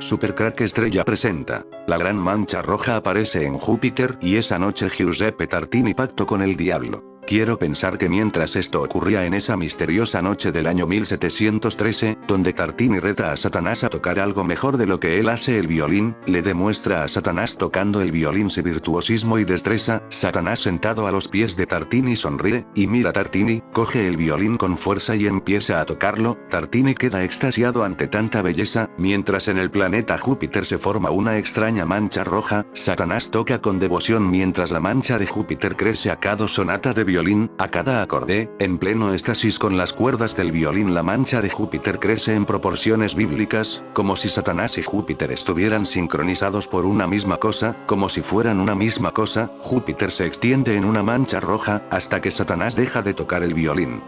Supercrack Estrella presenta. La gran mancha roja aparece en Júpiter y esa noche Giuseppe Tartini pactó con el diablo. Quiero pensar que mientras esto ocurría en esa misteriosa noche del año 1713, donde Tartini reta a Satanás a tocar algo mejor de lo que él hace el violín, le demuestra a Satanás tocando el violín su virtuosismo y destreza. Satanás sentado a los pies de Tartini sonríe, y mira a Tartini, coge el violín con fuerza y empieza a tocarlo. Tartini queda extasiado ante tanta belleza, mientras en el planeta Júpiter se forma una extraña mancha roja. Satanás toca con devoción mientras la mancha de Júpiter crece a cada sonata de violín, a cada acorde, en pleno éxtasis con las cuerdas del violín. La mancha de Júpiter crece en proporciones bíblicas, como si Satanás y Júpiter estuvieran sincronizados por una misma cosa, como si fueran una misma cosa. Júpiter se extiende en una mancha roja, hasta que Satanás deja de tocar el violín.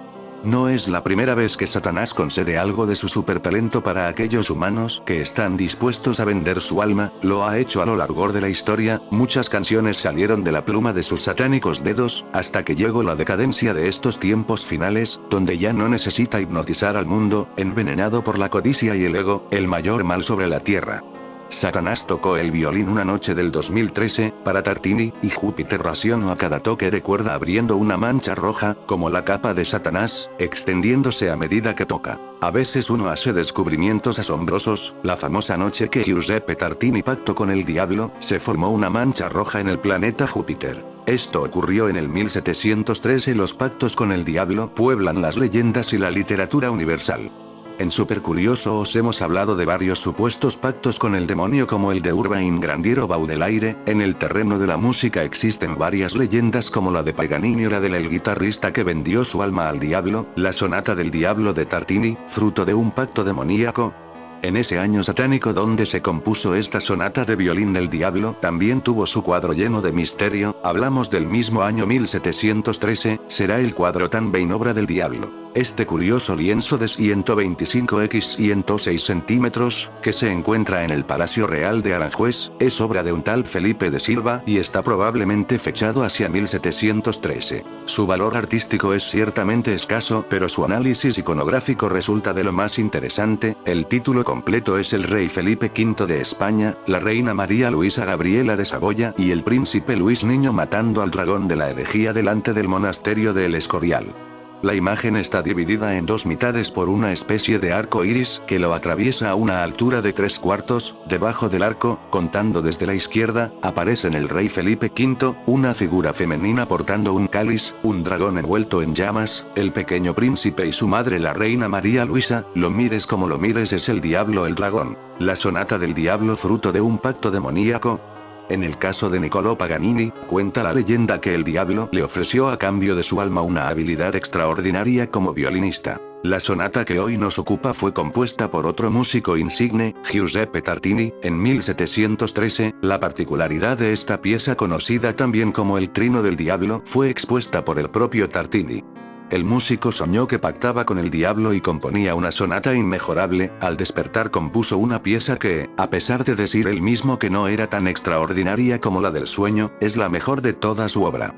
No es la primera vez que Satanás concede algo de su supertalento para aquellos humanos que están dispuestos a vender su alma. Lo ha hecho a lo largo de la historia. Muchas canciones salieron de la pluma de sus satánicos dedos, hasta que llegó la decadencia de estos tiempos finales, donde ya no necesita hipnotizar al mundo, envenenado por la codicia y el ego, el mayor mal sobre la tierra. Satanás tocó el violín una noche del 2013, para Tartini, y Júpiter racionó a cada toque de cuerda abriendo una mancha roja, como la capa de Satanás, extendiéndose a medida que toca. A veces uno hace descubrimientos asombrosos. La famosa noche que Giuseppe Tartini pactó con el diablo, se formó una mancha roja en el planeta Júpiter. Esto ocurrió en el 1713. Los pactos con el diablo pueblan las leyendas y la literatura universal. En Super Curioso os hemos hablado de varios supuestos pactos con el demonio, como el de Urbain Grandier o Baudelaire. En el terreno de la música existen varias leyendas, como la de Paganini o la del guitarrista que vendió su alma al diablo. La sonata del diablo de Tartini, fruto de un pacto demoníaco. En ese año satánico donde se compuso esta sonata de violín del diablo, también tuvo su cuadro lleno de misterio. Hablamos del mismo año 1713, será el cuadro también obra del diablo. Este curioso lienzo de 125 x 106 centímetros, que se encuentra en el Palacio Real de Aranjuez, es obra de un tal Felipe de Silva, y está probablemente fechado hacia 1713. Su valor artístico es ciertamente escaso, pero su análisis iconográfico resulta de lo más interesante. El título completo es El rey Felipe V de España, la reina María Luisa Gabriela de Saboya y el príncipe Luis Niño matando al dragón de la herejía delante del monasterio de El Escorial. La imagen está dividida en dos mitades por una especie de arco iris, que lo atraviesa a una altura de 3/4, debajo del arco, contando desde la izquierda, aparecen el rey Felipe V, una figura femenina portando un cáliz, un dragón envuelto en llamas, el pequeño príncipe y su madre la reina María Luisa. Lo mires como lo mires, es el diablo el dragón. La sonata del diablo, fruto de un pacto demoníaco. En el caso de Niccolò Paganini, cuenta la leyenda que el diablo le ofreció a cambio de su alma una habilidad extraordinaria como violinista. La sonata que hoy nos ocupa fue compuesta por otro músico insigne, Giuseppe Tartini, en 1713. La particularidad de esta pieza, conocida también como el Trino del Diablo, fue expuesta por el propio Tartini. El músico soñó que pactaba con el diablo y componía una sonata inmejorable. Al despertar compuso una pieza que, a pesar de decir él mismo que no era tan extraordinaria como la del sueño, es la mejor de toda su obra.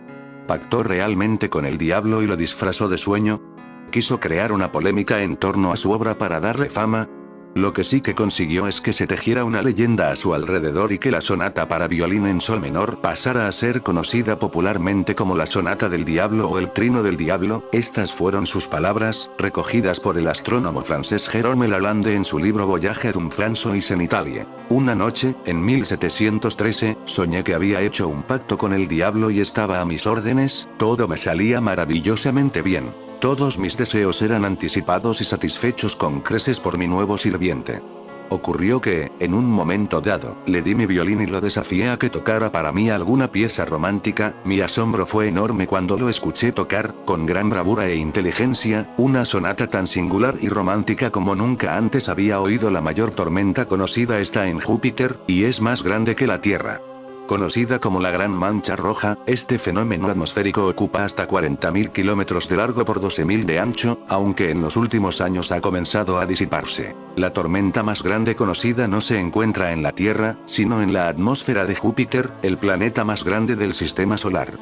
¿Pactó realmente con el diablo y lo disfrazó de sueño? ¿Quiso crear una polémica en torno a su obra para darle fama? Lo que sí que consiguió es que se tejiera una leyenda a su alrededor y que la sonata para violín en sol menor pasara a ser conocida popularmente como la sonata del diablo o el trino del diablo. Estas fueron sus palabras, recogidas por el astrónomo francés Jérôme Lalande en su libro Voyage d'un François en Italie. Una noche, en 1713, soñé que había hecho un pacto con el diablo y estaba a mis órdenes. Todo me salía maravillosamente bien. Todos mis deseos eran anticipados y satisfechos con creces por mi nuevo sirviente. Ocurrió que, en un momento dado, le di mi violín y lo desafié a que tocara para mí alguna pieza romántica. Mi asombro fue enorme cuando lo escuché tocar, con gran bravura e inteligencia, una sonata tan singular y romántica como nunca antes había oído. La mayor tormenta conocida está en Júpiter, y es más grande que la Tierra. Conocida como la Gran Mancha Roja, este fenómeno atmosférico ocupa hasta 40.000 kilómetros de largo por 12.000 de ancho, aunque en los últimos años ha comenzado a disiparse. La tormenta más grande conocida no se encuentra en la Tierra, sino en la atmósfera de Júpiter, el planeta más grande del sistema solar.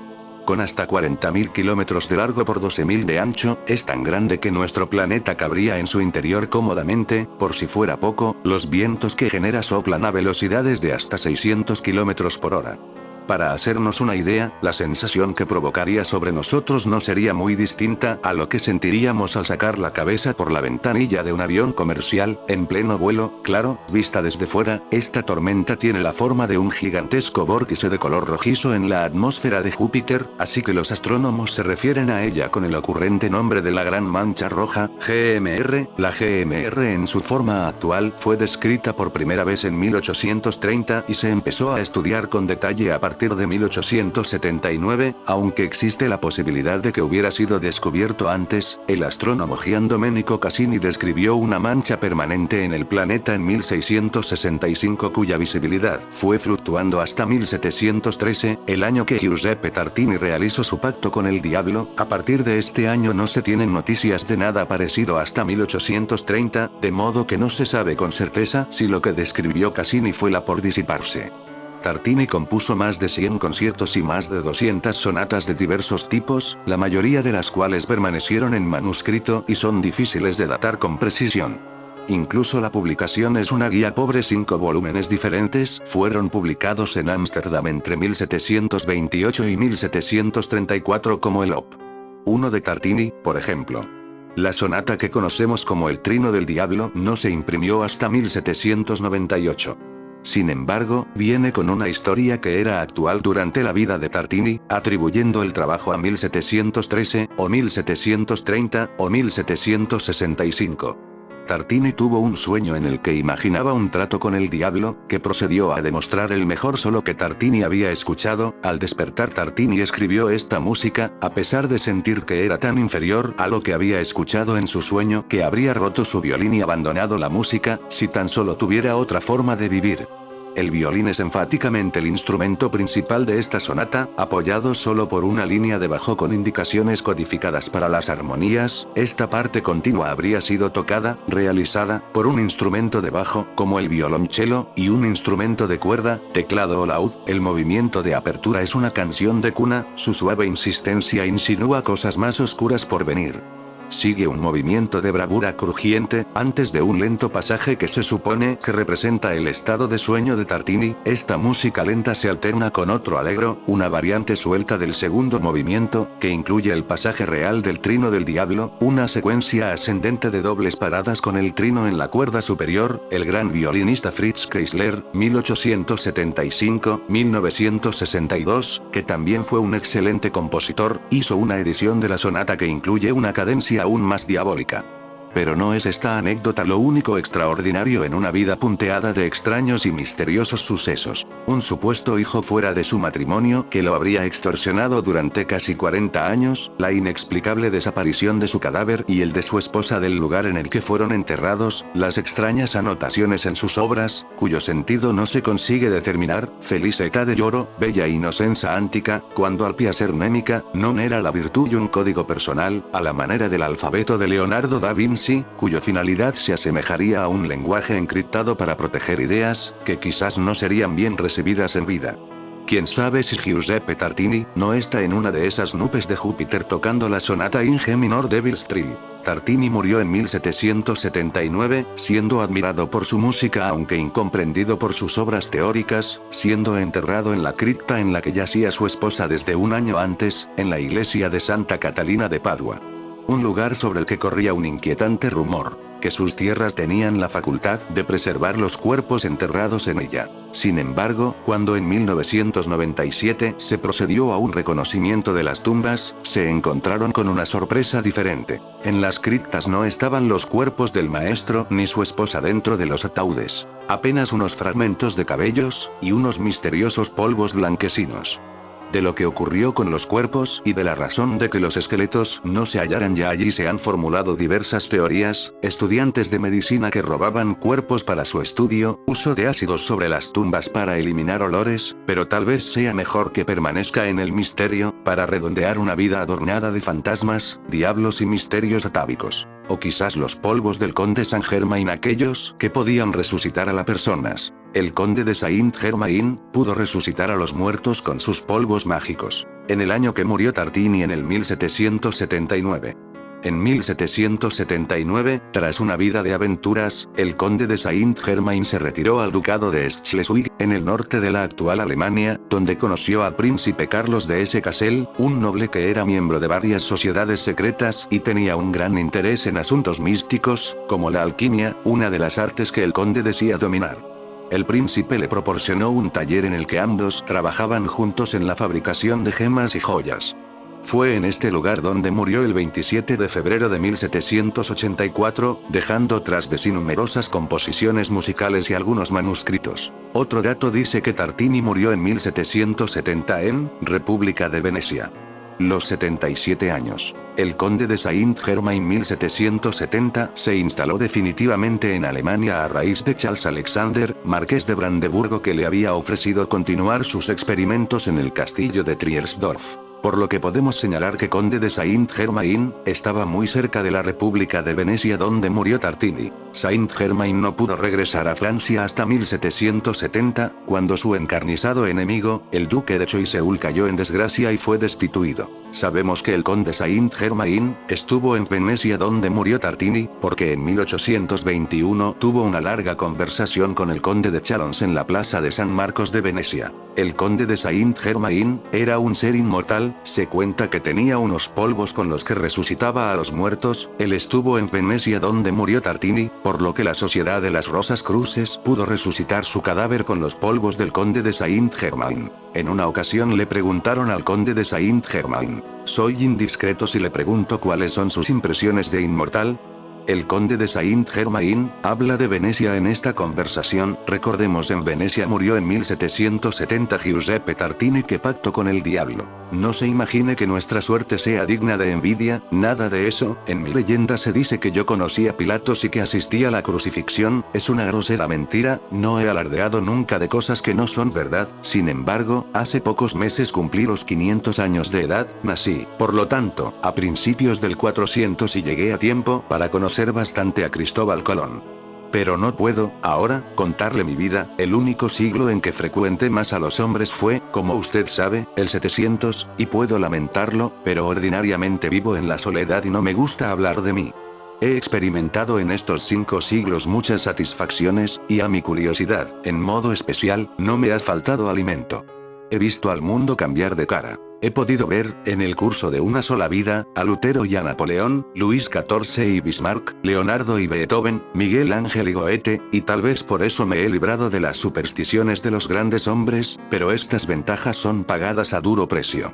con hasta 40.000 kilómetros de largo por 12.000 de ancho, es tan grande que nuestro planeta cabría en su interior cómodamente. Por si fuera poco, los vientos que genera soplan a velocidades de hasta 600 kilómetros por hora. Para hacernos una idea, la sensación que provocaría sobre nosotros no sería muy distinta a lo que sentiríamos al sacar la cabeza por la ventanilla de un avión comercial, en pleno vuelo. Claro, vista desde fuera, esta tormenta tiene la forma de un gigantesco vórtice de color rojizo en la atmósfera de Júpiter, así que los astrónomos se refieren a ella con el ocurrente nombre de la Gran Mancha Roja, GMR. La GMR en su forma actual fue descrita por primera vez en 1830 y se empezó a estudiar con detalle a partir de 1879, aunque existe la posibilidad de que hubiera sido descubierto antes. El astrónomo Gian Domenico Cassini describió una mancha permanente en el planeta en 1665 cuya visibilidad fue fluctuando hasta 1713, el año que Giuseppe Tartini realizó su pacto con el diablo. A partir de este año no se tienen noticias de nada parecido hasta 1830, de modo que no se sabe con certeza si lo que describió Cassini fue la por disiparse. Tartini compuso más de 100 conciertos y más de 200 sonatas de diversos tipos, la mayoría de las cuales permanecieron en manuscrito y son difíciles de datar con precisión. Incluso la publicación es una guía pobre. 5 volúmenes diferentes fueron publicados en Ámsterdam entre 1728 y 1734 como el Op. 1 de Tartini, por ejemplo. La sonata que conocemos como el Trino del Diablo no se imprimió hasta 1798. Sin embargo, viene con una historia que era actual durante la vida de Tartini, atribuyendo el trabajo a 1713, o 1730, o 1765. Tartini tuvo un sueño en el que imaginaba un trato con el diablo, que procedió a demostrar el mejor solo que Tartini había escuchado. Al despertar Tartini escribió esta música, a pesar de sentir que era tan inferior a lo que había escuchado en su sueño que habría roto su violín y abandonado la música, si tan solo tuviera otra forma de vivir. El violín es enfáticamente el instrumento principal de esta sonata, apoyado solo por una línea de bajo con indicaciones codificadas para las armonías. Esta parte continua habría sido tocada, realizada, por un instrumento de bajo, como el violonchelo, y un instrumento de cuerda, teclado o laúd. El movimiento de apertura es una canción de cuna, su suave insistencia insinúa cosas más oscuras por venir. Sigue un movimiento de bravura crujiente, antes de un lento pasaje que se supone que representa el estado de sueño de Tartini. Esta música lenta se alterna con otro allegro, una variante suelta del segundo movimiento, que incluye el pasaje real del Trino del Diablo, una secuencia ascendente de dobles paradas con el trino en la cuerda superior. El gran violinista Fritz Kreisler, 1875-1962, que también fue un excelente compositor, hizo una edición de la sonata que incluye una cadencia aún más diabólica. Pero no es esta anécdota lo único extraordinario en una vida punteada de extraños y misteriosos sucesos. Un supuesto hijo fuera de su matrimonio que lo habría extorsionado durante casi 40 años, la inexplicable desaparición de su cadáver y el de su esposa del lugar en el que fueron enterrados, las extrañas anotaciones en sus obras, cuyo sentido no se consigue determinar, felice età de lloro, bella inocenza antica, cuando al piacer nemica, non era la virtud y un código personal, a la manera del alfabeto de Leonardo da Vinci, cuyo finalidad se asemejaría a un lenguaje encriptado para proteger ideas, que quizás no serían bien recibidas en vida. Quién sabe si Giuseppe Tartini no está en una de esas nubes de Júpiter tocando la sonata in G minor de Devils Trill. Tartini murió en 1779, siendo admirado por su música aunque incomprendido por sus obras teóricas, siendo enterrado en la cripta en la que yacía su esposa desde un año antes, en la iglesia de Santa Catalina de Padua. Un lugar sobre el que corría un inquietante rumor, que sus tierras tenían la facultad de preservar los cuerpos enterrados en ella. Sin embargo, cuando en 1997 se procedió a un reconocimiento de las tumbas, se encontraron con una sorpresa diferente. En las criptas no estaban los cuerpos del maestro ni su esposa dentro de los ataúdes. Apenas unos fragmentos de cabellos, y unos misteriosos polvos blanquecinos. De lo que ocurrió con los cuerpos y de la razón de que los esqueletos no se hallaran ya allí se han formulado diversas teorías. Estudiantes de medicina que robaban cuerpos para su estudio, uso de ácidos sobre las tumbas para eliminar olores, pero tal vez sea mejor que permanezca en el misterio, para redondear una vida adornada de fantasmas, diablos y misterios atávicos. O quizás los polvos del conde Saint Germain, aquellos que podían resucitar a las personas. El conde de Saint Germain pudo resucitar a los muertos con sus polvos mágicos. En el año que murió Tartini en el 1779. En 1779, tras una vida de aventuras, el conde de Saint-Germain se retiró al ducado de Schleswig, en el norte de la actual Alemania, donde conoció al príncipe Carlos de Hesse-Kassel, un noble que era miembro de varias sociedades secretas y tenía un gran interés en asuntos místicos, como la alquimia, una de las artes que el conde desea dominar. El príncipe le proporcionó un taller en el que ambos trabajaban juntos en la fabricación de gemas y joyas. Fue en este lugar donde murió el 27 de febrero de 1784, dejando tras de sí numerosas composiciones musicales y algunos manuscritos. Otro dato dice que Tartini murió en 1770 en República de Venecia. Los 77 años. El conde de Saint-Germain 1770 se instaló definitivamente en Alemania a raíz de Charles Alexander, marqués de Brandeburgo, que le había ofrecido continuar sus experimentos en el castillo de Triersdorf. Por lo que podemos señalar que conde de Saint-Germain estaba muy cerca de la República de Venecia donde murió Tartini. Saint-Germain no pudo regresar a Francia hasta 1770, cuando su encarnizado enemigo, el duque de Choiseul, cayó en desgracia y fue destituido. Sabemos que el conde Saint-Germain estuvo en Venecia donde murió Tartini, porque en 1821 tuvo una larga conversación con el conde de Chalons en la plaza de San Marcos de Venecia. El conde de Saint-Germain era un ser inmortal. Se cuenta que tenía unos polvos con los que resucitaba a los muertos. Él estuvo en Venecia donde murió Tartini, por lo que la Sociedad de las Rosas Cruces pudo resucitar su cadáver con los polvos del conde de Saint-Germain. En una ocasión le preguntaron al conde de Saint-Germain: «Soy indiscreto si le pregunto cuáles son sus impresiones de inmortal». El conde de Saint-Germain habla de Venecia en esta conversación. Recordemos, en Venecia murió en 1770 Giuseppe Tartini. ¡Qué pacto con el diablo! No se imagine que nuestra suerte sea digna de envidia, nada de eso. En mi leyenda se dice que yo conocí a Pilatos y que asistí a la crucifixión. Es una grosera mentira, no he alardeado nunca de cosas que no son verdad. Sin embargo, hace pocos meses cumplí los 500 años de edad, nací, por lo tanto, a principios del 400 y llegué a tiempo para conocer bastante a Cristóbal Colón. Pero no puedo, ahora, contarle mi vida. El único siglo en que frecuenté más a los hombres fue, como usted sabe, el 700, y puedo lamentarlo, pero ordinariamente vivo en la soledad y no me gusta hablar de mí. He experimentado en estos 5 siglos muchas satisfacciones, y a mi curiosidad, en modo especial, no me ha faltado alimento. He visto al mundo cambiar de cara. He podido ver, en el curso de una sola vida, a Lutero y a Napoleón, Luis XIV y Bismarck, Leonardo y Beethoven, Miguel Ángel y Goethe, y tal vez por eso me he librado de las supersticiones de los grandes hombres, pero estas ventajas son pagadas a duro precio.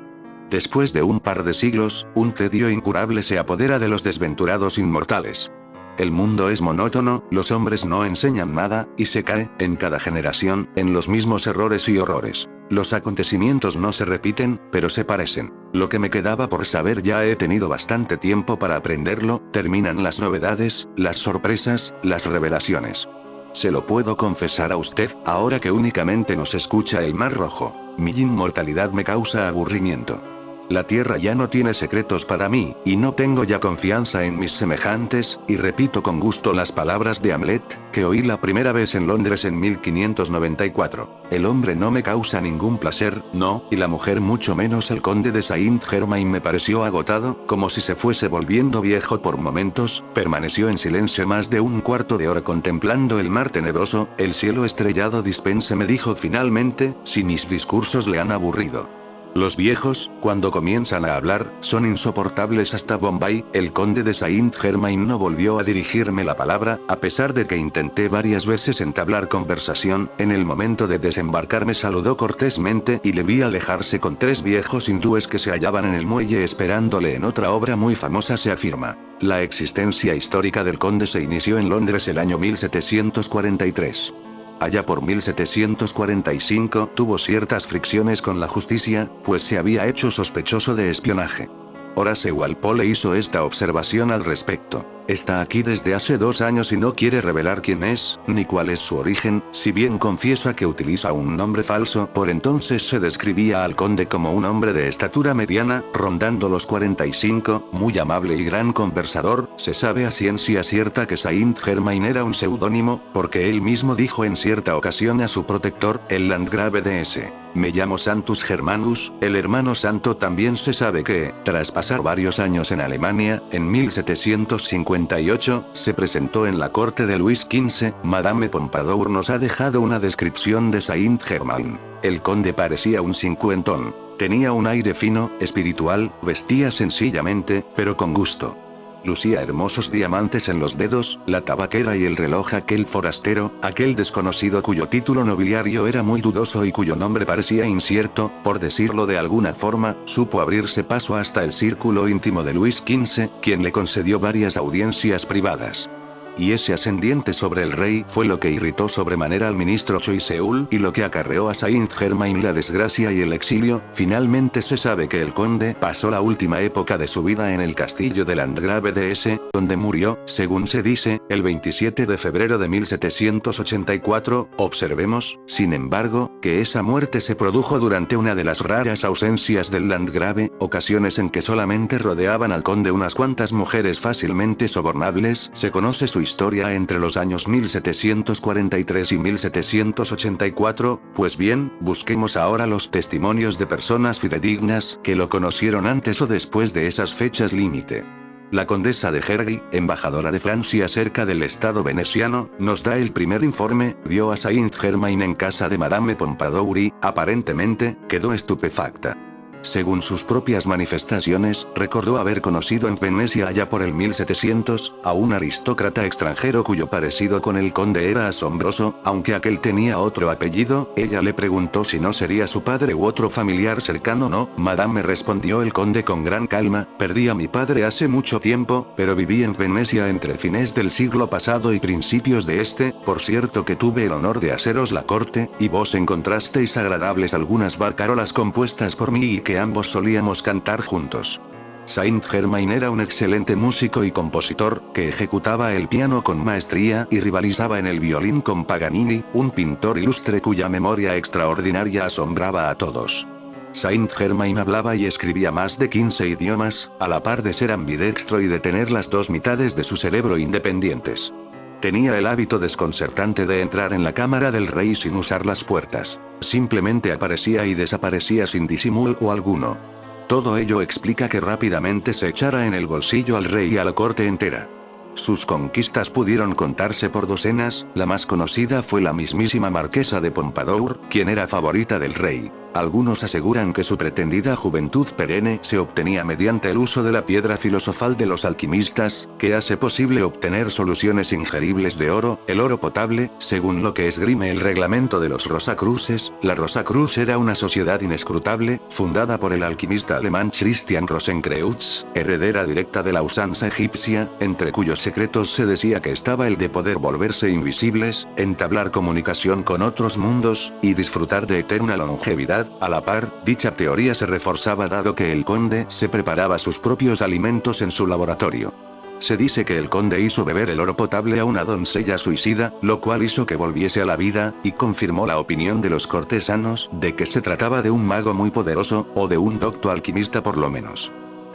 Después de un par de siglos, un tedio incurable se apodera de los desventurados inmortales. El mundo es monótono, los hombres no enseñan nada, y se cae, en cada generación, en los mismos errores y horrores. Los acontecimientos no se repiten, pero se parecen. Lo que me quedaba por saber ya he tenido bastante tiempo para aprenderlo. Terminan las novedades, las sorpresas, las revelaciones. Se lo puedo confesar a usted, ahora que únicamente nos escucha el Mar Rojo. Mi inmortalidad me causa aburrimiento. La Tierra ya no tiene secretos para mí, y no tengo ya confianza en mis semejantes, y repito con gusto las palabras de Hamlet, que oí la primera vez en Londres en 1594. El hombre no me causa ningún placer, no, y la mujer mucho menos. El conde de Saint-Germain me pareció agotado, como si se fuese volviendo viejo por momentos. Permaneció en silencio más de un cuarto de hora contemplando el mar tenebroso, el cielo estrellado. Dispense, me dijo finalmente, si mis discursos le han aburrido. Los viejos, cuando comienzan a hablar, son insoportables hasta Bombay. El conde de Saint-Germain no volvió a dirigirme la palabra, a pesar de que intenté varias veces entablar conversación. En el momento de desembarcar me saludó cortésmente y le vi alejarse con 3 viejos hindúes que se hallaban en el muelle esperándole. En otra obra muy famosa se afirma: la existencia histórica del conde se inició en Londres el año 1743. Allá por 1745 tuvo ciertas fricciones con la justicia, pues se había hecho sospechoso de espionaje. Horace Walpole hizo esta observación al respecto: Está aquí desde hace 2 años y no quiere revelar quién es, ni cuál es su origen, si bien confiesa que utiliza un nombre falso. Por entonces se describía al conde como un hombre de estatura mediana, rondando los 45, muy amable y gran conversador. Se sabe a ciencia cierta que Saint-Germain era un seudónimo, porque él mismo dijo en cierta ocasión a su protector, el landgrave de S. Me llamo Santus Germanus, el hermano santo. También se sabe que, tras pasar varios años en Alemania, en 1758, se presentó en la corte de Luis XV. Madame Pompadour nos ha dejado una descripción de Saint-Germain. El conde parecía un cincuentón. Tenía un aire fino, espiritual, vestía sencillamente, pero con gusto. Lucía hermosos diamantes en los dedos, la tabaquera y el reloj. Aquel forastero, aquel desconocido cuyo título nobiliario era muy dudoso y cuyo nombre parecía incierto, por decirlo de alguna forma, supo abrirse paso hasta el círculo íntimo de Luis XV, quien le concedió varias audiencias privadas. Y ese ascendiente sobre el rey fue lo que irritó sobremanera al ministro Choiseul y lo que acarreó a Saint-Germain la desgracia y el exilio. Finalmente se sabe que el conde pasó la última época de su vida en el castillo del landgrave de S, donde murió, según se dice, el 27 de febrero de 1784. Observemos, sin embargo, que esa muerte se produjo durante una de las raras ausencias del landgrave, ocasiones en que solamente rodeaban al conde unas cuantas mujeres fácilmente sobornables. Se conoce su historia entre los años 1743 y 1784, pues bien, busquemos ahora los testimonios de personas fidedignas, que lo conocieron antes o después de esas fechas límite. La condesa de Gergy, embajadora de Francia cerca del estado veneciano, nos da el primer informe. Vio a Saint-Germain en casa de Madame Pompadour y, aparentemente, quedó estupefacta. Según sus propias manifestaciones, recordó haber conocido en Venecia allá por el 1700, a un aristócrata extranjero cuyo parecido con el conde era asombroso, aunque aquel tenía otro apellido. Ella le preguntó si no sería su padre u otro familiar cercano. No, madame, respondió el conde con gran calma, perdí a mi padre hace mucho tiempo, pero viví en Venecia entre fines del siglo pasado y principios de este. Por cierto que tuve el honor de haceros la corte, y vos encontrasteis agradables algunas barcarolas compuestas por mí y que ambos solíamos cantar juntos. Saint-Germain era un excelente músico y compositor, que ejecutaba el piano con maestría y rivalizaba en el violín con Paganini, un pintor ilustre cuya memoria extraordinaria asombraba a todos. Saint-Germain hablaba y escribía más de 15 idiomas, a la par de ser ambidextro y de tener las dos mitades de su cerebro independientes. Tenía el hábito desconcertante de entrar en la cámara del rey sin usar las puertas. Simplemente aparecía y desaparecía sin disimulo alguno. Todo ello explica que rápidamente se echara en el bolsillo al rey y a la corte entera. Sus conquistas pudieron contarse por docenas. La más conocida fue la mismísima marquesa de Pompadour, quien era favorita del rey. Algunos aseguran que su pretendida juventud perenne se obtenía mediante el uso de la piedra filosofal de los alquimistas, que hace posible obtener soluciones ingeribles de oro, el oro potable. Según lo que esgrime el reglamento de los Rosacruces, la Rosacruz era una sociedad inescrutable, fundada por el alquimista alemán Christian Rosenkreutz, heredera directa de la usanza egipcia, entre cuyos secretos se decía que estaba el de poder volverse invisibles, entablar comunicación con otros mundos, y disfrutar de eterna longevidad. A la par, dicha teoría se reforzaba dado que el conde se preparaba sus propios alimentos en su laboratorio. Se dice que el conde hizo beber el oro potable a una doncella suicida, lo cual hizo que volviese a la vida, y confirmó la opinión de los cortesanos, de que se trataba de un mago muy poderoso, o de un docto alquimista por lo menos.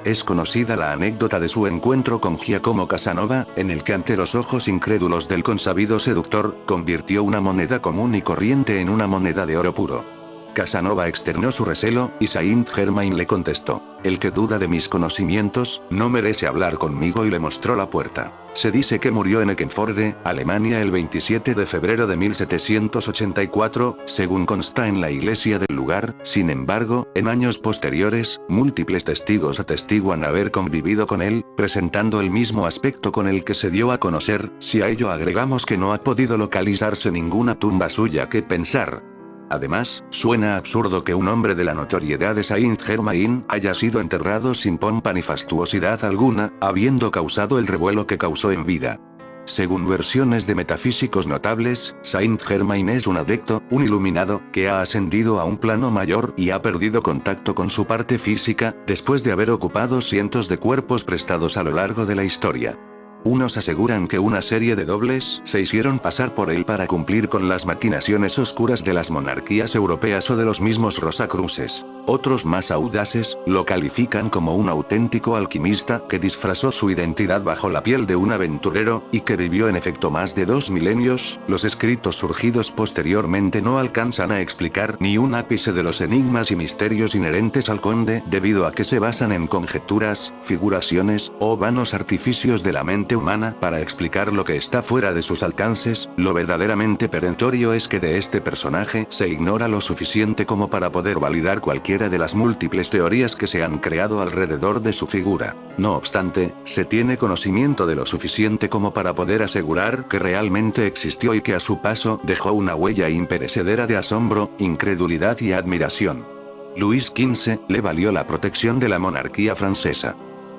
Es conocida la anécdota de su encuentro con Giacomo Casanova, en el que ante los ojos incrédulos del consabido seductor, convirtió una moneda común y corriente en una moneda de oro puro. Casanova externó su recelo, y Saint-Germain le contestó: el que duda de mis conocimientos, no merece hablar conmigo, y le mostró la puerta. Se dice que murió en Eckernförde, Alemania el 27 de febrero de 1784, según consta en la iglesia del lugar. Sin embargo, en años posteriores, múltiples testigos atestiguan haber convivido con él, presentando el mismo aspecto con el que se dio a conocer. Si a ello agregamos que no ha podido localizarse ninguna tumba suya que pensar. Además, suena absurdo que un hombre de la notoriedad de Saint-Germain haya sido enterrado sin pompa ni fastuosidad alguna, habiendo causado el revuelo que causó en vida. Según versiones de metafísicos notables, Saint-Germain es un adepto, un iluminado, que ha ascendido a un plano mayor y ha perdido contacto con su parte física, después de haber ocupado cientos de cuerpos prestados a lo largo de la historia. Unos aseguran que una serie de dobles se hicieron pasar por él para cumplir con las maquinaciones oscuras de las monarquías europeas o de los mismos Rosacruces. Otros más audaces, lo califican como un auténtico alquimista que disfrazó su identidad bajo la piel de un aventurero, y que vivió en efecto más de 2 milenios. Los escritos surgidos posteriormente no alcanzan a explicar ni un ápice de los enigmas y misterios inherentes al conde, debido a que se basan en conjeturas, figuraciones, o vanos artificios de la mente humana para explicar lo que está fuera de sus alcances. Lo verdaderamente perentorio es que de este personaje se ignora lo suficiente como para poder validar cualquiera de las múltiples teorías que se han creado alrededor de su figura. No obstante, se tiene conocimiento de lo suficiente como para poder asegurar que realmente existió y que a su paso dejó una huella imperecedera de asombro, incredulidad y admiración. Luis XV le valió la protección de la monarquía francesa.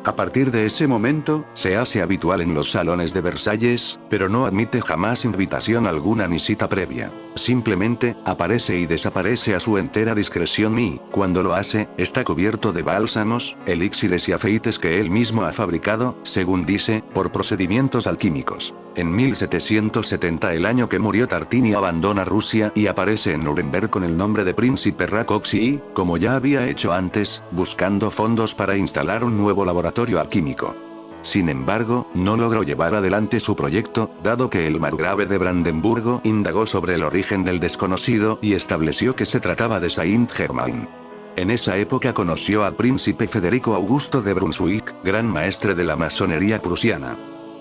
A partir de ese momento, se hace habitual en los salones de Versalles, pero no admite jamás invitación alguna ni cita previa. Simplemente, aparece y desaparece a su entera discreción y, cuando lo hace, está cubierto de bálsamos, elixires y afeites que él mismo ha fabricado, según dice, por procedimientos alquímicos. En 1770, el año que murió Tartini, abandona Rusia y aparece en Nuremberg con el nombre de Príncipe Rákóczi, como ya había hecho antes, buscando fondos para instalar un nuevo laboratorio alquímico. Sin embargo, no logró llevar adelante su proyecto, dado que el margrave de Brandenburgo indagó sobre el origen del desconocido y estableció que se trataba de Saint-Germain. En esa época conoció al príncipe Federico Augusto de Brunswick, gran maestre de la masonería prusiana.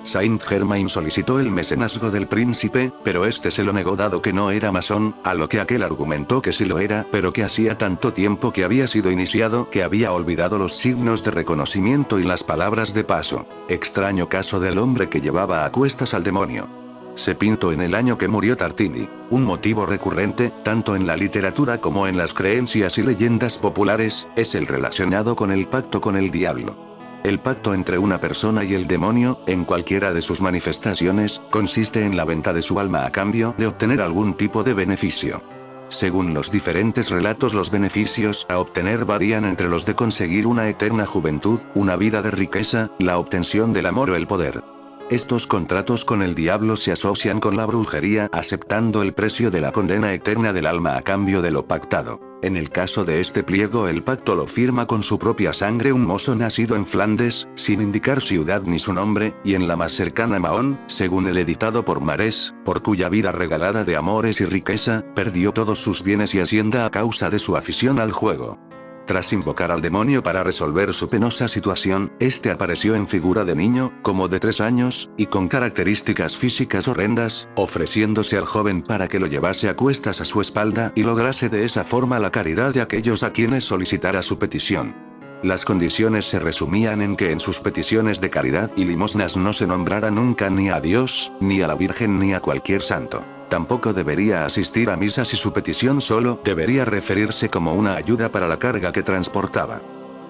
Saint-Germain solicitó el mecenazgo del príncipe, pero este se lo negó dado que no era masón, a lo que aquel argumentó que sí lo era, pero que hacía tanto tiempo que había sido iniciado que había olvidado los signos de reconocimiento y las palabras de paso. Extraño caso del hombre que llevaba a cuestas al demonio. Se pintó en el año que murió Tartini. Un motivo recurrente, tanto en la literatura como en las creencias y leyendas populares, es el relacionado con el pacto con el diablo. El pacto entre una persona y el demonio, en cualquiera de sus manifestaciones, consiste en la venta de su alma a cambio de obtener algún tipo de beneficio. Según los diferentes relatos, los beneficios a obtener varían entre los de conseguir una eterna juventud, una vida de riqueza, la obtención del amor o el poder. Estos contratos con el diablo se asocian con la brujería, aceptando el precio de la condena eterna del alma a cambio de lo pactado. En el caso de este pliego, el pacto lo firma con su propia sangre un mozo nacido en Flandes, sin indicar ciudad ni su nombre, y en la más cercana Mahón, según el editado por Marés, por cuya vida regalada de amores y riqueza, perdió todos sus bienes y hacienda a causa de su afición al juego. Tras invocar al demonio para resolver su penosa situación, este apareció en figura de niño, como de 3 años, y con características físicas horrendas, ofreciéndose al joven para que lo llevase a cuestas a su espalda y lograse de esa forma la caridad de aquellos a quienes solicitara su petición. Las condiciones se resumían en que en sus peticiones de caridad y limosnas no se nombrara nunca ni a Dios, ni a la Virgen ni a cualquier santo. Tampoco debería asistir a misa si su petición solo debería referirse como una ayuda para la carga que transportaba.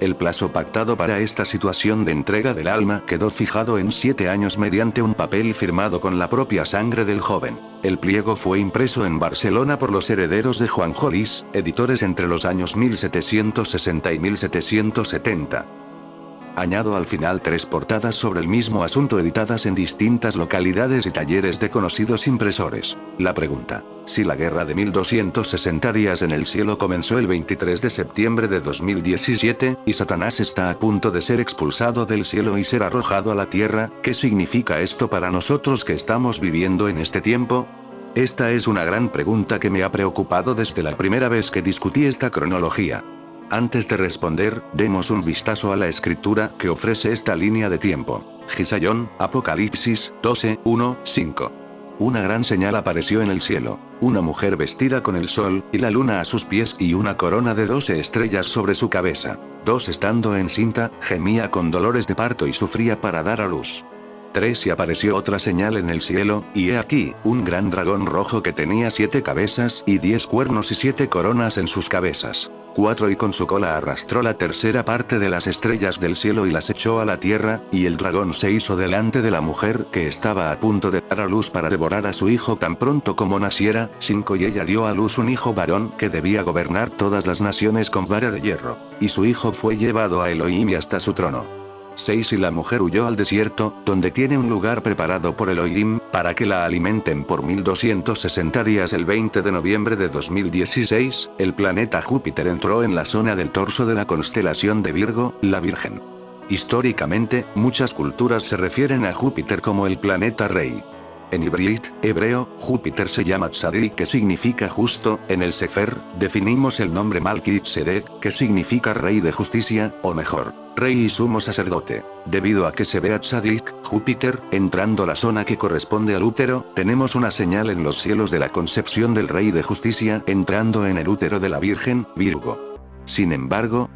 El plazo pactado para esta situación de entrega del alma quedó fijado en 7 años mediante un papel firmado con la propia sangre del joven. El pliego fue impreso en Barcelona por los herederos de Juan Jolís, editores entre los años 1760 y 1770. Añado al final 3 portadas sobre el mismo asunto editadas en distintas localidades y talleres de conocidos impresores. La pregunta: si la guerra de 1260 días en el cielo comenzó el 23 de septiembre de 2017, y Satanás está a punto de ser expulsado del cielo y ser arrojado a la tierra, ¿qué significa esto para nosotros que estamos viviendo en este tiempo? Esta es una gran pregunta que me ha preocupado desde la primera vez que discutí esta cronología. Antes de responder, demos un vistazo a la escritura que ofrece esta línea de tiempo. Gisayón, Apocalipsis, 12, 1, 5. Una gran señal apareció en el cielo, una mujer vestida con el sol, y la luna a sus pies y una corona de 12 estrellas sobre su cabeza. 2 estando encinta, gemía con dolores de parto y sufría para dar a luz. 3 y apareció otra señal en el cielo, y he aquí, un gran dragón rojo que tenía 7 cabezas y 10 cuernos y 7 coronas en sus cabezas. 4 y con su cola arrastró la tercera parte de las estrellas del cielo y las echó a la tierra, y el dragón se hizo delante de la mujer que estaba a punto de dar a luz para devorar a su hijo tan pronto como naciera. 5 y ella dio a luz un hijo varón que debía gobernar todas las naciones con vara de hierro. Y su hijo fue llevado a Elohim y hasta su trono. 6 y la mujer huyó al desierto, donde tiene un lugar preparado por Elohim, para que la alimenten por 1260 días. El 20 de noviembre de 2016, el planeta Júpiter entró en la zona del torso de la constelación de Virgo, la Virgen. Históricamente, muchas culturas se refieren a Júpiter como el planeta rey. En hebreo, Júpiter se llama Tzadik, que significa justo. En el Sefer, definimos el nombre Malkisedek, que significa rey de justicia, o mejor, rey y sumo sacerdote. Debido a que se ve a Tzadik, Júpiter, entrando la zona que corresponde al útero, tenemos una señal en los cielos de la concepción del rey de justicia entrando en el útero de la Virgen, Virgo. Sin embargo,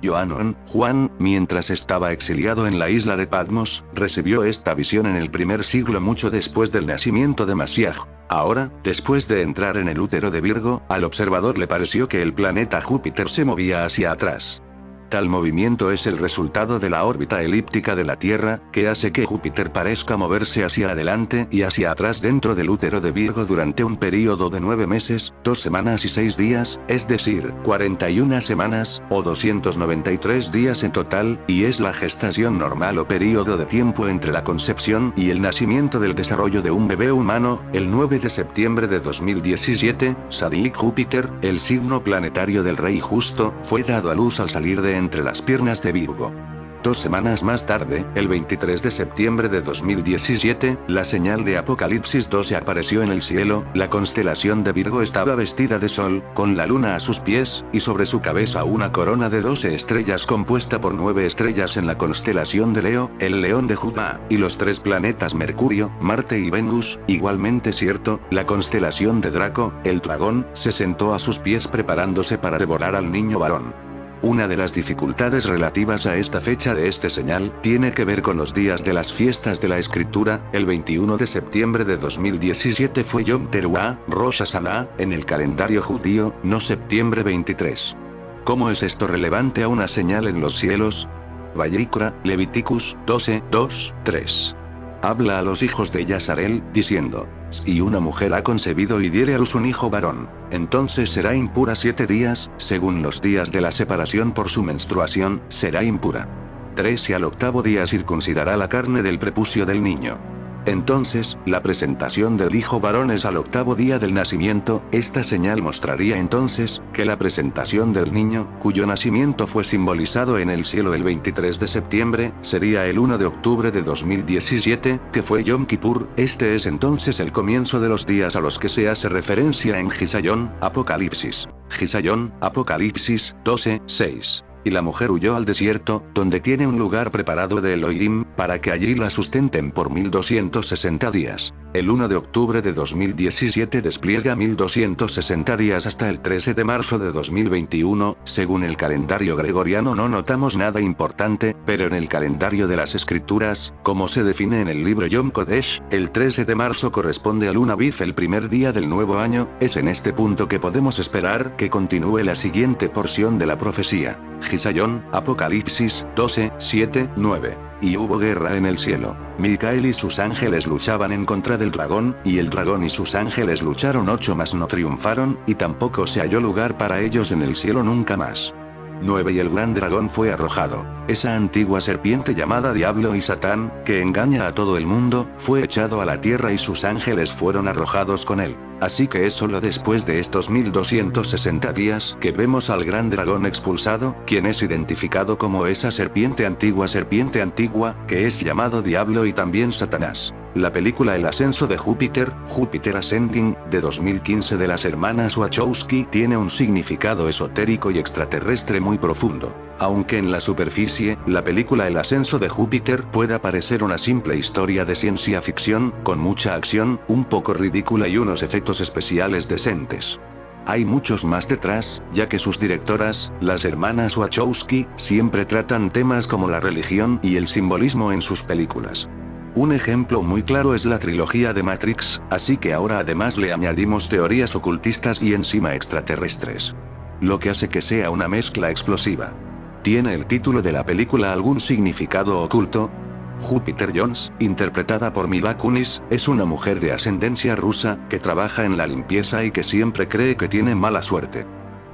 Juan, mientras estaba exiliado en la isla de Patmos, recibió esta visión en el primer siglo, mucho después del nacimiento de Mashiach. Ahora, después de entrar en el útero de Virgo, al observador le pareció que el planeta Júpiter se movía hacia atrás. Tal movimiento es el resultado de la órbita elíptica de la Tierra, que hace que Júpiter parezca moverse hacia adelante y hacia atrás dentro del útero de Virgo durante un período de 9 meses, 2 semanas y 6 días, es decir, 41 semanas, o 293 días en total, y es la gestación normal o período de tiempo entre la concepción y el nacimiento del desarrollo de un bebé humano. El 9 de septiembre de 2017, Tzadik Júpiter, el signo planetario del Rey Justo, fue dado a luz al salir de entre las piernas de Virgo. 2 semanas más tarde, el 23 de septiembre de 2017, la señal de Apocalipsis 12 apareció en el cielo. La constelación de Virgo estaba vestida de sol, con la luna a sus pies, y sobre su cabeza una corona de 12 estrellas compuesta por 9 estrellas en la constelación de Leo, el león de Judá, y los 3 planetas Mercurio, Marte y Venus. Igualmente cierto, la constelación de Draco, el dragón, se sentó a sus pies preparándose para devorar al niño varón. Una de las dificultades relativas a esta fecha de este señal, tiene que ver con los días de las fiestas de la escritura. El 21 de septiembre de 2017 fue Yom Teruah, Rosh Hashanah, en el calendario judío, no septiembre 23. ¿Cómo es esto relevante a una señal en los cielos? Vayikra, Leviticus 12, 2, 3. Habla a los hijos de Yazarel, diciendo: si una mujer ha concebido y diere a luz un hijo varón, entonces será impura 7 días, según los días de la separación por su menstruación, será impura. 3 y al 8º día circuncidará la carne del prepucio del niño. Entonces, la presentación del hijo varón es al 8º día del nacimiento. Esta señal mostraría entonces, que la presentación del niño, cuyo nacimiento fue simbolizado en el cielo el 23 de septiembre, sería el 1 de octubre de 2017, que fue Yom Kippur. Este es entonces el comienzo de los días a los que se hace referencia en Gisayón, Apocalipsis. Gisayón, Apocalipsis 12, 6. Y la mujer huyó al desierto, donde tiene un lugar preparado de Elohim, para que allí la sustenten por 1260 días. El 1 de octubre de 2017 despliega 1260 días hasta el 13 de marzo de 2021, según el calendario gregoriano no notamos nada importante, pero en el calendario de las escrituras, como se define en el libro Yom Kodesh, el 13 de marzo corresponde a Luna Aviv, el primer día del nuevo año. Es en este punto que podemos esperar que continúe la siguiente porción de la profecía. Gisayón, Apocalipsis 12, 7, 9. Y hubo guerra en el cielo. Micael y sus ángeles luchaban en contra del dragón, y el dragón y sus ángeles lucharon 8, mas no triunfaron, y tampoco se halló lugar para ellos en el cielo nunca más. 9 Y el gran dragón fue arrojado. Esa antigua serpiente llamada Diablo y Satán, que engaña a todo el mundo, fue echado a la tierra y sus ángeles fueron arrojados con él. Así que es solo después de estos 1260 días que vemos al gran dragón expulsado, quien es identificado como esa serpiente antigua, que es llamado Diablo y también Satanás. La película El ascenso de Júpiter, Júpiter Ascending, de 2015 de las hermanas Wachowski, tiene un significado esotérico y extraterrestre muy profundo. Aunque en la superficie, la película El ascenso de Júpiter puede parecer una simple historia de ciencia ficción, con mucha acción, un poco ridícula y unos efectos especiales decentes. Hay muchos más detrás, ya que sus directoras, las hermanas Wachowski, siempre tratan temas como la religión y el simbolismo en sus películas. Un ejemplo muy claro es la trilogía de Matrix, así que ahora además le añadimos teorías ocultistas y encima extraterrestres. Lo que hace que sea una mezcla explosiva. ¿Tiene el título de la película algún significado oculto? Júpiter Jones, interpretada por Mila Kunis, es una mujer de ascendencia rusa, que trabaja en la limpieza y que siempre cree que tiene mala suerte.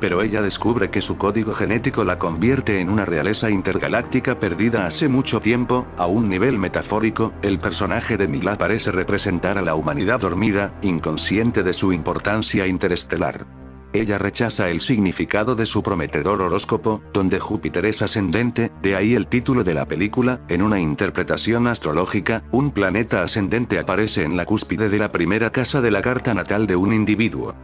Pero ella descubre que su código genético la convierte en una realeza intergaláctica perdida hace mucho tiempo. A un nivel metafórico, el personaje de Mila parece representar a la humanidad dormida, inconsciente de su importancia interestelar. Ella rechaza el significado de su prometedor horóscopo, donde Júpiter es ascendente, de ahí el título de la película. En una interpretación astrológica, un planeta ascendente aparece en la cúspide de la primera casa de la carta natal de un individuo.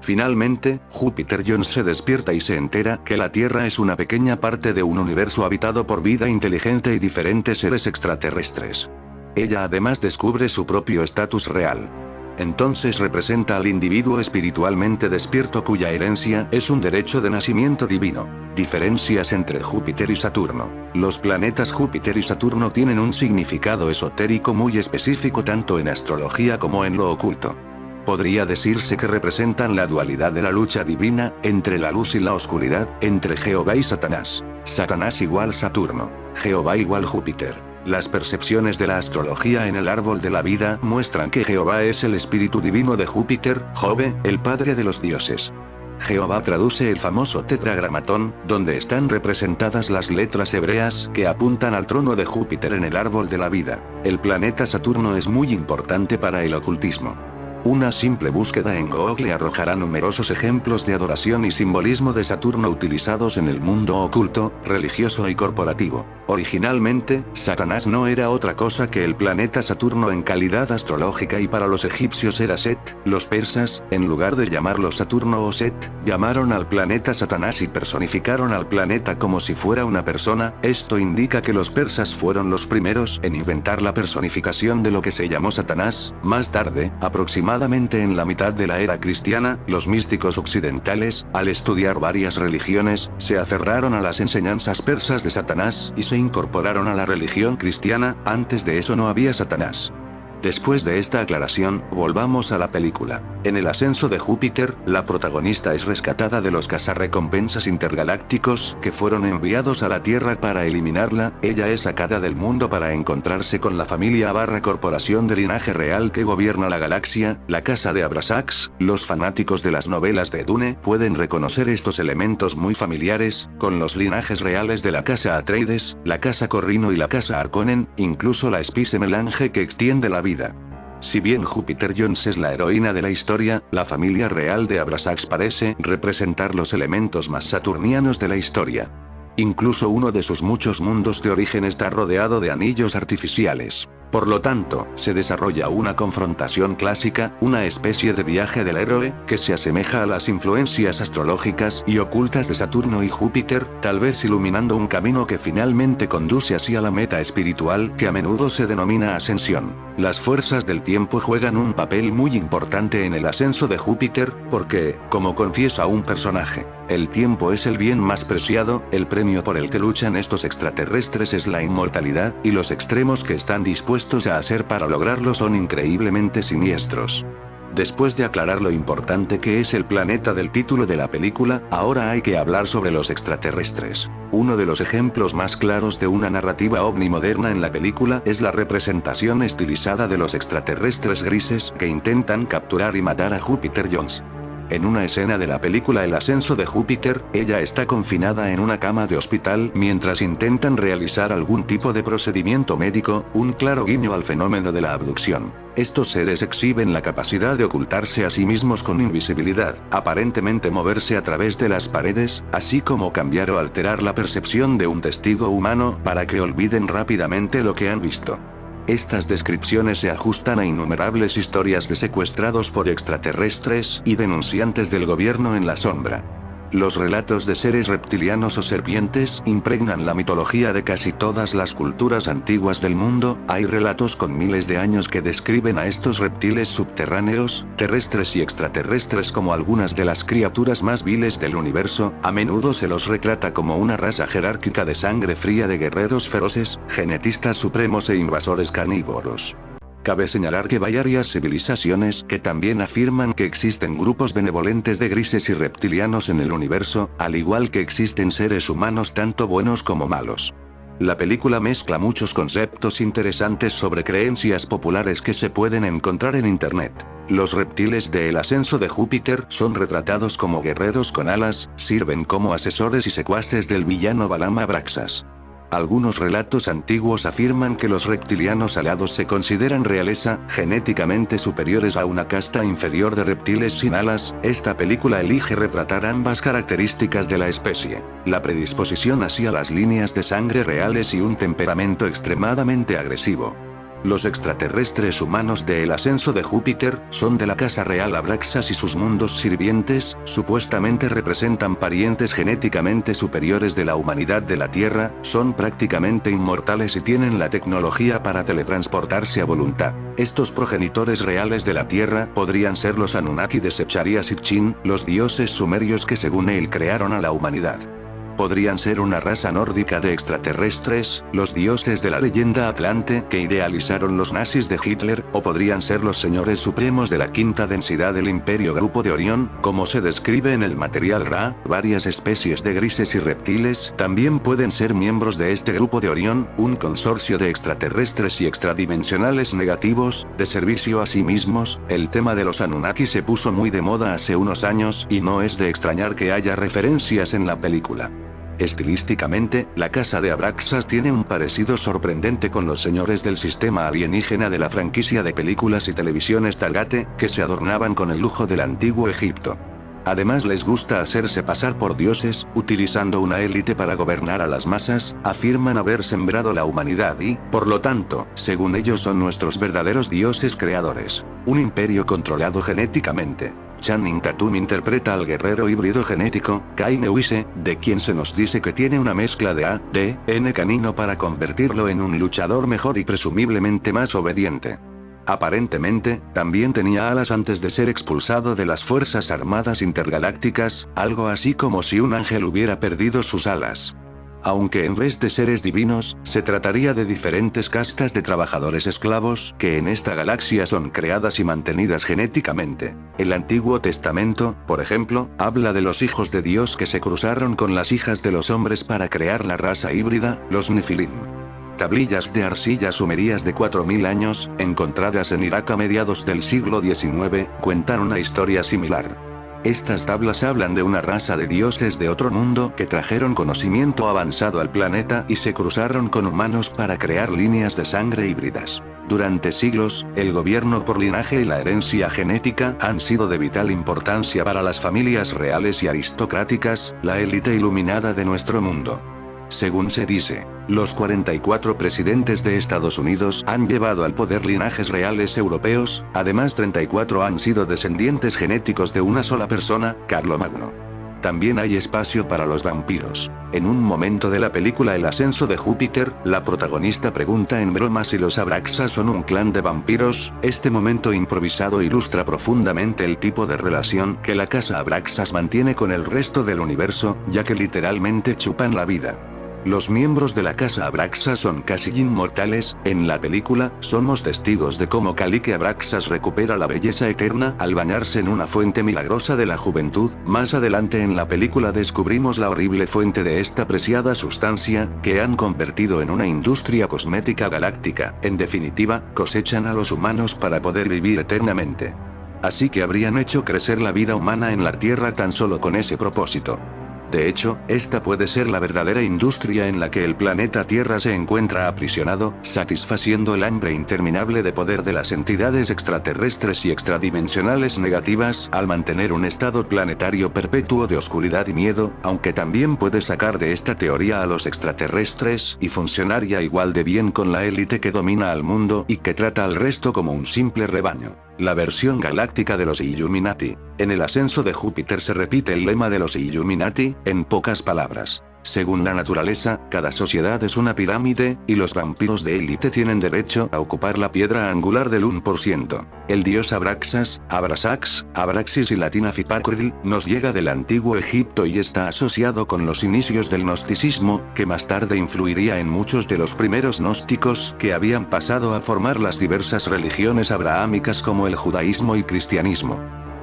Finalmente, Júpiter Jones se despierta y se entera que la Tierra es una pequeña parte de un universo habitado por vida inteligente y diferentes seres extraterrestres. Ella además descubre su propio estatus real. Entonces representa al individuo espiritualmente despierto cuya herencia es un derecho de nacimiento divino. Diferencias entre Júpiter y Saturno. Los planetas Júpiter y Saturno tienen un significado esotérico muy específico tanto en astrología como en lo oculto. Podría decirse que representan la dualidad de la lucha divina, entre la luz y la oscuridad, entre Jehová y Satanás. Satanás igual Saturno. Jehová igual Júpiter. Las percepciones de la astrología en el árbol de la vida muestran que Jehová es el espíritu divino de Júpiter, Jove, el padre de los dioses. Jehová traduce el famoso tetragramatón, donde están representadas las letras hebreas que apuntan al trono de Júpiter en el árbol de la vida. El planeta Saturno es muy importante para el ocultismo. Una simple búsqueda en Google arrojará numerosos ejemplos de adoración y simbolismo de Saturno utilizados en el mundo oculto, religioso y corporativo. Originalmente, Satanás no era otra cosa que el planeta Saturno en calidad astrológica y para los egipcios era Set. Los persas, en lugar de llamarlo Saturno o Set, llamaron al planeta Satanás y personificaron al planeta como si fuera una persona. Esto indica que los persas fueron los primeros en inventar la personificación de lo que se llamó Satanás. Más tarde, aproximadamente en la mitad de la era cristiana, los místicos occidentales, al estudiar varias religiones, se aferraron a las enseñanzas persas de Satanás y se incorporaron a la religión cristiana. Antes de eso no había Satanás. Después de esta aclaración, volvamos a la película. En el ascenso de Júpiter, la protagonista es rescatada de los cazarrecompensas intergalácticos que fueron enviados a la Tierra para eliminarla. Ella es sacada del mundo para encontrarse con la familia / corporación de linaje real que gobierna la galaxia, la casa de Abrasax. Los fanáticos de las novelas de Dune pueden reconocer estos elementos muy familiares, con los linajes reales de la casa Atreides, la casa Corrino y la casa Harkonnen, incluso la Spice Melange que extiende la vida. Si bien Júpiter Jones es la heroína de la historia, la familia real de Abrasax parece representar los elementos más saturnianos de la historia. Incluso uno de sus muchos mundos de origen está rodeado de anillos artificiales. Por lo tanto, se desarrolla una confrontación clásica, una especie de viaje del héroe, que se asemeja a las influencias astrológicas y ocultas de Saturno y Júpiter, tal vez iluminando un camino que finalmente conduce hacia la meta espiritual que a menudo se denomina ascensión. Las fuerzas del tiempo juegan un papel muy importante en el ascenso de Júpiter, porque, como confiesa un personaje, el tiempo es el bien más preciado, el premio por el que luchan estos extraterrestres es la inmortalidad, y los extremos que están dispuestos a hacer para lograrlo son increíblemente siniestros. Después de aclarar lo importante que es el planeta del título de la película, ahora hay que hablar sobre los extraterrestres. Uno de los ejemplos más claros de una narrativa ovni moderna en la película es la representación estilizada de los extraterrestres grises que intentan capturar y matar a Júpiter Jones. En una escena de la película El ascenso de Júpiter, ella está confinada en una cama de hospital mientras intentan realizar algún tipo de procedimiento médico, un claro guiño al fenómeno de la abducción. Estos seres exhiben la capacidad de ocultarse a sí mismos con invisibilidad, aparentemente moverse a través de las paredes, así como cambiar o alterar la percepción de un testigo humano para que olviden rápidamente lo que han visto. Estas descripciones se ajustan a innumerables historias de secuestrados por extraterrestres y denunciantes del gobierno en la sombra. Los relatos de seres reptilianos o serpientes impregnan la mitología de casi todas las culturas antiguas del mundo. Hay relatos con miles de años que describen a estos reptiles subterráneos, terrestres y extraterrestres como algunas de las criaturas más viles del universo. A menudo se los retrata como una raza jerárquica de sangre fría de guerreros feroces, genetistas supremos e invasores carnívoros. Cabe señalar que hay varias civilizaciones que también afirman que existen grupos benevolentes de grises y reptilianos en el universo, al igual que existen seres humanos tanto buenos como malos. La película mezcla muchos conceptos interesantes sobre creencias populares que se pueden encontrar en internet. Los reptiles de El ascenso de Júpiter son retratados como guerreros con alas, sirven como asesores y secuaces del villano Balaam Abraxas. Algunos relatos antiguos afirman que los reptilianos alados se consideran realeza, genéticamente superiores a una casta inferior de reptiles sin alas. Esta película elige retratar ambas características de la especie: la predisposición hacia las líneas de sangre reales y un temperamento extremadamente agresivo. Los extraterrestres humanos de El ascenso de Júpiter son de la casa real Abraxas y sus mundos sirvientes, supuestamente representan parientes genéticamente superiores de la humanidad de la Tierra, son prácticamente inmortales y tienen la tecnología para teletransportarse a voluntad. Estos progenitores reales de la Tierra podrían ser los Anunnaki de Secharia Sitchin, los dioses sumerios que según él crearon a la humanidad. Podrían ser una raza nórdica de extraterrestres, los dioses de la leyenda atlante que idealizaron los nazis de Hitler, o podrían ser los señores supremos de la quinta densidad del Imperio Grupo de Orión, como se describe en el material Ra. Varias especies de grises y reptiles también pueden ser miembros de este Grupo de Orión, un consorcio de extraterrestres y extradimensionales negativos, de servicio a sí mismos. El tema de los Anunnaki se puso muy de moda hace unos años, y no es de extrañar que haya referencias en la película. Estilísticamente, la casa de Abraxas tiene un parecido sorprendente con los señores del sistema alienígena de la franquicia de películas y televisión Stargate, que se adornaban con el lujo del antiguo Egipto. Además les gusta hacerse pasar por dioses, utilizando una élite para gobernar a las masas. Afirman haber sembrado la humanidad y, por lo tanto, según ellos son nuestros verdaderos dioses creadores. Un imperio controlado genéticamente. Channing Tatum interpreta al guerrero híbrido genético, Kane Wise, de quien se nos dice que tiene una mezcla de ADN canino para convertirlo en un luchador mejor y presumiblemente más obediente. Aparentemente, también tenía alas antes de ser expulsado de las Fuerzas Armadas Intergalácticas, algo así como si un ángel hubiera perdido sus alas. Aunque en vez de seres divinos, se trataría de diferentes castas de trabajadores esclavos, que en esta galaxia son creadas y mantenidas genéticamente. El Antiguo Testamento, por ejemplo, habla de los hijos de Dios que se cruzaron con las hijas de los hombres para crear la raza híbrida, los Nefilim. Tablillas de arcilla sumerías de 4000 años, encontradas en Irak a mediados del siglo XIX, cuentan una historia similar. Estas tablas hablan de una raza de dioses de otro mundo que trajeron conocimiento avanzado al planeta y se cruzaron con humanos para crear líneas de sangre híbridas. Durante siglos, el gobierno por linaje y la herencia genética han sido de vital importancia para las familias reales y aristocráticas, la élite iluminada de nuestro mundo. Según se dice, los 44 presidentes de Estados Unidos han llevado al poder linajes reales europeos, además 34 han sido descendientes genéticos de una sola persona, Carlomagno. También hay espacio para los vampiros. En un momento de la película El ascenso de Júpiter, la protagonista pregunta en broma si los Abraxas son un clan de vampiros. Este momento improvisado ilustra profundamente el tipo de relación que la casa Abraxas mantiene con el resto del universo, ya que literalmente chupan la vida. Los miembros de la casa Abraxas son casi inmortales. En la película, somos testigos de cómo Calique Abraxas recupera la belleza eterna al bañarse en una fuente milagrosa de la juventud. Más adelante en la película descubrimos la horrible fuente de esta preciada sustancia, que han convertido en una industria cosmética galáctica. En definitiva, cosechan a los humanos para poder vivir eternamente. Así que habrían hecho crecer la vida humana en la Tierra tan solo con ese propósito. De hecho, esta puede ser la verdadera industria en la que el planeta Tierra se encuentra aprisionado, satisfaciendo el hambre interminable de poder de las entidades extraterrestres y extradimensionales negativas, al mantener un estado planetario perpetuo de oscuridad y miedo, aunque también puede sacar de esta teoría a los extraterrestres, y funcionaría igual de bien con la élite que domina al mundo y que trata al resto como un simple rebaño. La versión galáctica de los Illuminati. En El ascenso de Júpiter se repite el lema de los Illuminati, en pocas palabras. Según la naturaleza, cada sociedad es una pirámide, y los vampiros de élite tienen derecho a ocupar la piedra angular del 1%. El dios Abraxas, Abrasax, Abraxis y latina Fipacril, nos llega del antiguo Egipto y está asociado con los inicios del gnosticismo, que más tarde influiría en muchos de los primeros gnósticos que habían pasado a formar las diversas religiones abrahámicas como el judaísmo y cristianismo.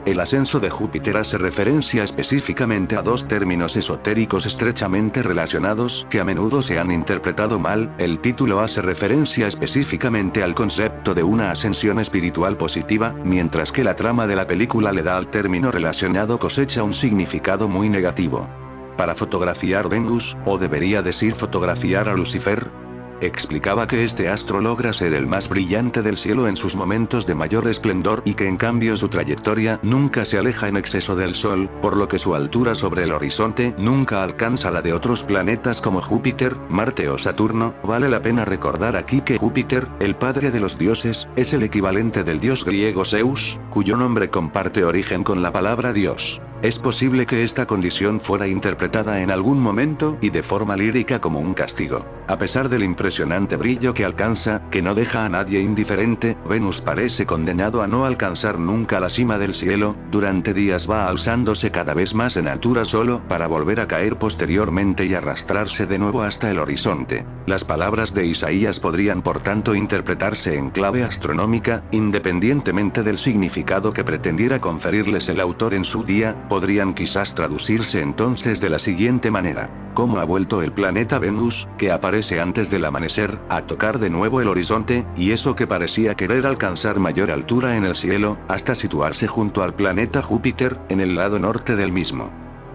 El ascenso de Júpiter hace referencia específicamente a dos términos esotéricos estrechamente relacionados que a menudo se han interpretado mal. El título hace referencia específicamente al concepto de una ascensión espiritual positiva, mientras que la trama de la película le da al término relacionado cosecha un significado muy negativo. Para fotografiar Venus, o debería decir fotografiar a Lucifer, explicaba que este astro logra ser el más brillante del cielo en sus momentos de mayor esplendor y que en cambio su trayectoria nunca se aleja en exceso del Sol, por lo que su altura sobre el horizonte nunca alcanza la de otros planetas como Júpiter, Marte o Saturno. Vale la pena recordar aquí que Júpiter, el padre de los dioses, es el equivalente del dios griego Zeus, cuyo nombre comparte origen con la palabra Dios. Es posible que esta condición fuera interpretada en algún momento y de forma lírica como un castigo. A pesar del impresionante brillo que alcanza, que no deja a nadie indiferente, Venus parece condenado a no alcanzar nunca la cima del cielo. Durante días va alzándose cada vez más en altura solo para volver a caer posteriormente y arrastrarse de nuevo hasta el horizonte. Las palabras de Isaías podrían por tanto interpretarse en clave astronómica, independientemente del significado que pretendiera conferirles el autor en su día. Podrían quizás traducirse entonces de la siguiente manera: ¿cómo ha vuelto el planeta Venus, que aparece antes del amanecer, a tocar de nuevo el horizonte, y eso que parecía querer alcanzar mayor altura en el cielo, hasta situarse junto al planeta Júpiter, en el lado norte del mismo?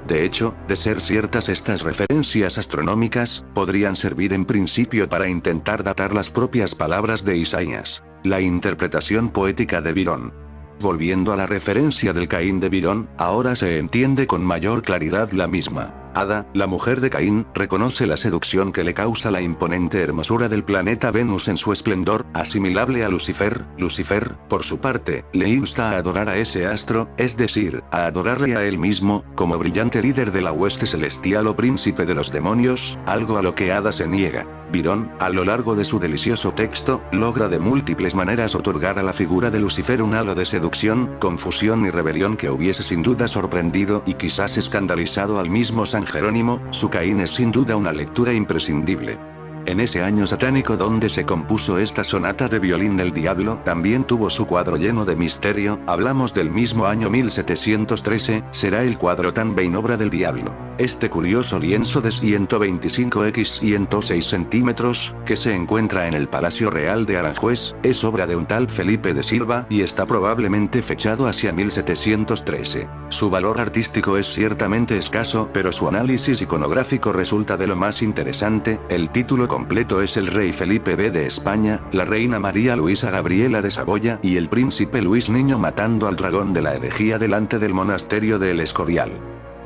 De hecho, de ser ciertas estas referencias astronómicas, podrían servir en principio para intentar datar las propias palabras de Isaías. La interpretación poética de Virón. Volviendo a la referencia del Caín de Virón, ahora se entiende con mayor claridad la misma. Ada, la mujer de Caín, reconoce la seducción que le causa la imponente hermosura del planeta Venus en su esplendor, asimilable a Lucifer. Lucifer, por su parte, le insta a adorar a ese astro, es decir, a adorarle a él mismo, como brillante líder de la hueste celestial o príncipe de los demonios, algo a lo que Ada se niega. Virón, a lo largo de su delicioso texto, logra de múltiples maneras otorgar a la figura de Lucifer un halo de seducción, confusión y rebelión que hubiese sin duda sorprendido y quizás escandalizado al mismo San Jerónimo. Su Caín es sin duda una lectura imprescindible. En ese año satánico donde se compuso esta sonata de violín del diablo, también tuvo su cuadro lleno de misterio. Hablamos del mismo año 1713, será el cuadro también obra del diablo. Este curioso lienzo de 125 x 106 centímetros, que se encuentra en el Palacio Real de Aranjuez, es obra de un tal Felipe de Silva y está probablemente fechado hacia 1713. Su valor artístico es ciertamente escaso, pero su análisis iconográfico resulta de lo más interesante. El título completo es El rey Felipe V de España, la reina María Luisa Gabriela de Saboya y el príncipe Luis Niño matando al dragón de la herejía delante del monasterio de El Escorial.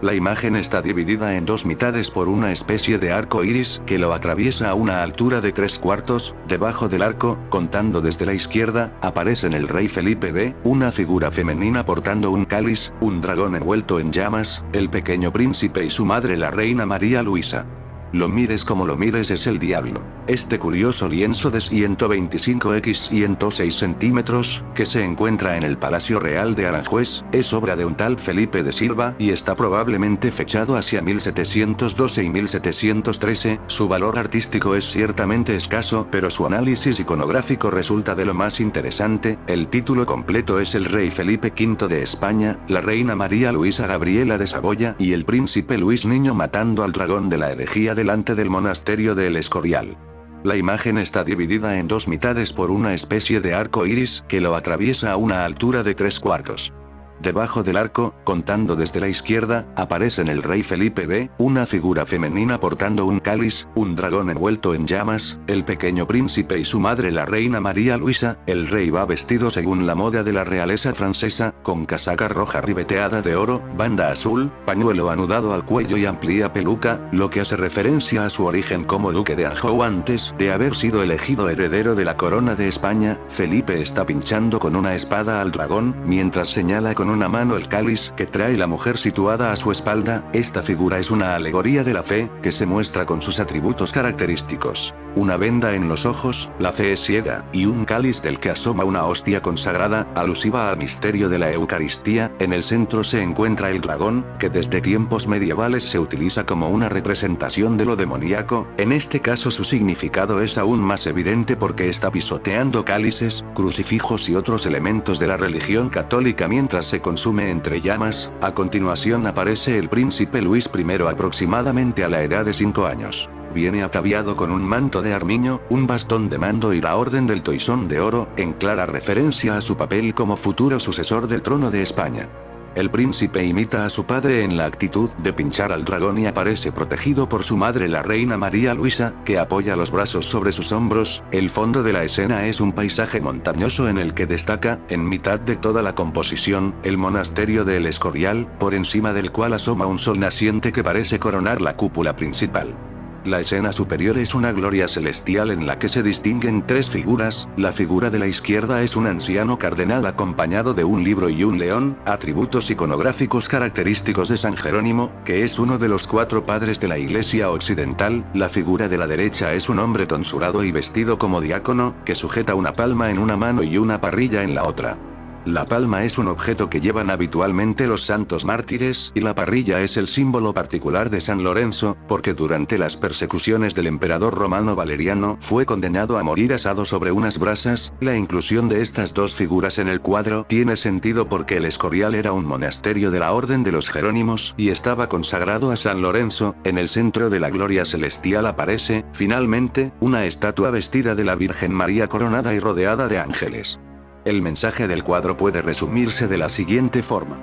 La imagen está dividida en dos mitades por una especie de arco iris que lo atraviesa a una altura de 3/4. Debajo del arco, contando desde la izquierda, aparecen el rey Felipe V, una figura femenina portando un cáliz, un dragón envuelto en llamas, el pequeño príncipe y su madre la reina María Luisa. Lo mires como lo mires es el diablo. Este curioso lienzo de 125 x 106 centímetros, que se encuentra en el Palacio Real de Aranjuez, es obra de un tal Felipe de Silva y está probablemente fechado hacia 1712 y 1713. Su valor artístico es ciertamente escaso, pero su análisis iconográfico resulta de lo más interesante. El título completo es El rey Felipe V de España, la reina María Luisa Gabriela de Saboya y el príncipe Luis Niño matando al dragón de la herejía delante del monasterio de El Escorial. La imagen está dividida en dos mitades por una especie de arco iris que lo atraviesa a una altura de 3/4. Debajo del arco, contando desde la izquierda, aparecen el rey Felipe V, una figura femenina portando un cáliz, un dragón envuelto en llamas, el pequeño príncipe y su madre la reina María Luisa. El rey va vestido según la moda de la realeza francesa, con casaca roja ribeteada de oro, banda azul, pañuelo anudado al cuello y amplia peluca, lo que hace referencia a su origen como duque de Anjou antes de haber sido elegido heredero de la corona de España. Felipe está pinchando con una espada al dragón, mientras señala con una mano el cáliz que trae la mujer situada a su espalda. Esta figura es una alegoría de la fe, que se muestra con sus atributos característicos. Una venda en los ojos, la fe es ciega, y un cáliz del que asoma una hostia consagrada, alusiva al misterio de la Eucaristía. En el centro se encuentra el dragón, que desde tiempos medievales se utiliza como una representación de lo demoníaco. En este caso su significado es aún más evidente porque está pisoteando cálices, crucifijos y otros elementos de la religión católica mientras se se consume entre llamas. A continuación aparece el príncipe Luis I aproximadamente a la edad de 5 años. Viene ataviado con un manto de armiño, un bastón de mando y la orden del toisón de oro, en clara referencia a su papel como futuro sucesor del trono de España. El príncipe imita a su padre en la actitud de pinchar al dragón y aparece protegido por su madre la reina María Luisa, que apoya los brazos sobre sus hombros. El fondo de la escena es un paisaje montañoso en el que destaca, en mitad de toda la composición, el monasterio de El Escorial, por encima del cual asoma un sol naciente que parece coronar la cúpula principal. La escena superior es una gloria celestial en la que se distinguen 3 figuras. La figura de la izquierda es un anciano cardenal acompañado de un libro y un león, atributos iconográficos característicos de San Jerónimo, que es uno de los 4 padres de la Iglesia occidental. La figura de la derecha es un hombre tonsurado y vestido como diácono, que sujeta una palma en una mano y una parrilla en la otra. La palma es un objeto que llevan habitualmente los santos mártires y la parrilla es el símbolo particular de San Lorenzo, porque durante las persecuciones del emperador romano Valeriano fue condenado a morir asado sobre unas brasas. La inclusión de estas 2 figuras en el cuadro tiene sentido porque El Escorial era un monasterio de la Orden de los Jerónimos y estaba consagrado a San Lorenzo. En el centro de la gloria celestial aparece, finalmente, una estatua vestida de la Virgen María coronada y rodeada de ángeles. El mensaje del cuadro puede resumirse de la siguiente forma.